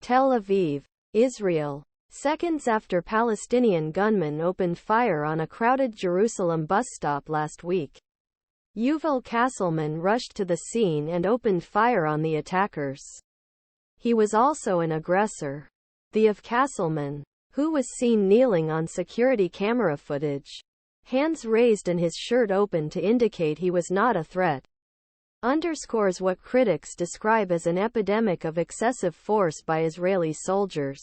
Tel Aviv, Israel. Seconds after Palestinian gunmen opened fire on a crowded Jerusalem bus stop last week, Yuval castleman rushed to the scene and opened fire on the attackers. He was also an aggressor. The of castleman, who was seen kneeling on security camera footage, hands raised and his shirt open to indicate he was not a threat, underscores what critics describe as an epidemic of excessive force by Israeli soldiers,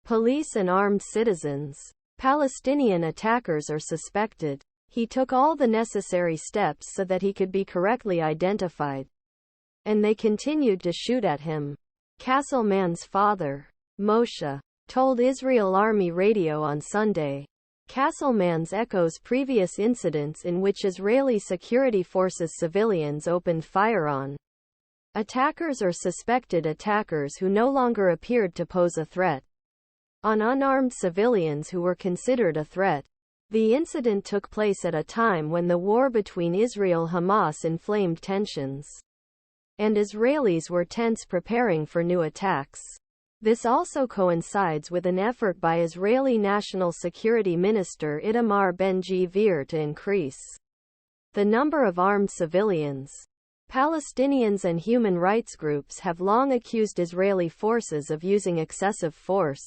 police and armed citizens. Palestinian attackers are suspected. He took all the necessary steps so that he could be correctly identified. And they continued to shoot at him. Castleman's father, Moshe, told Israel Army Radio on Sunday. Castleman's echoes previous incidents in which Israeli security forces civilians opened fire on attackers or suspected attackers who no longer appeared to pose a threat, on unarmed civilians who were considered a threat. The incident took place at a time when the war between Israel-Hamas inflamed tensions, and Israelis were tense preparing for new attacks. This also coincides with an effort by Israeli National Security Minister Itamar Ben-Gvir to increase the number of armed civilians. Palestinians and human rights groups have long accused Israeli forces of using excessive force,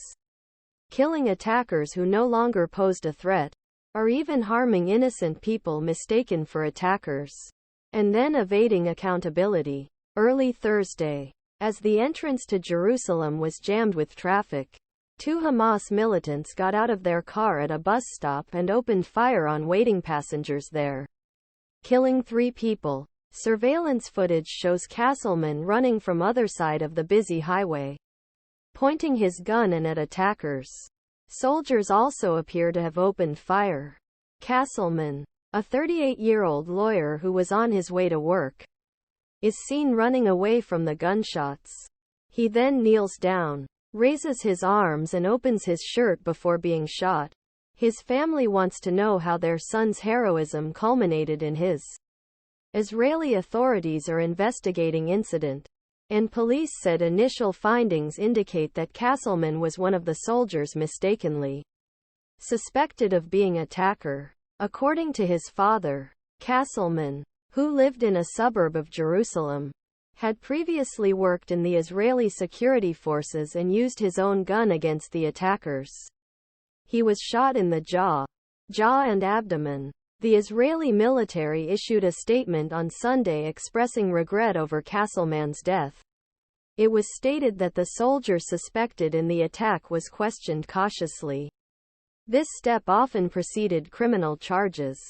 killing attackers who no longer posed a threat, or even harming innocent people mistaken for attackers, and then evading accountability. Early Thursday, as the entrance to Jerusalem was jammed with traffic, two Hamas militants got out of their car at a bus stop and opened fire on waiting passengers there, killing 3 people. Surveillance footage shows Castleman running from other side of the busy highway, pointing his gun and at attackers. Soldiers also appear to have opened fire. Castleman, a 38-year-old lawyer who was on his way to work, is seen running away from the gunshots. He then kneels down, raises his arms and opens his shirt before being shot. His family wants to know how their son's heroism culminated in his. Israeli authorities are investigating incident, and police said initial findings indicate that Castleman was one of the soldiers mistakenly suspected of being attacker. According to his father, Castleman, who lived in a suburb of Jerusalem, had previously worked in the Israeli security forces and used his own gun against the attackers. He was shot in the jaw and abdomen. The Israeli military issued a statement on Sunday expressing regret over Castleman's death. It was stated that the soldier suspected in the attack was questioned cautiously. This step often preceded criminal charges.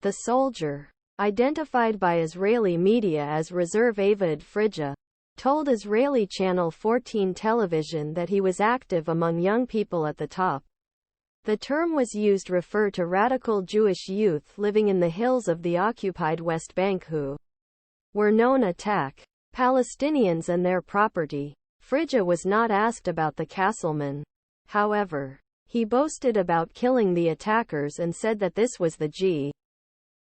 The soldier, identified by Israeli media as Reserve Aviad Frija, told Israeli Channel 14 television that he was active among young people at the top. The term was used to refer to radical Jewish youth living in the hills of the occupied West Bank who were known attack Palestinians and their property. Frija was not asked about the Castleman. However, he boasted about killing the attackers and said that this was the G.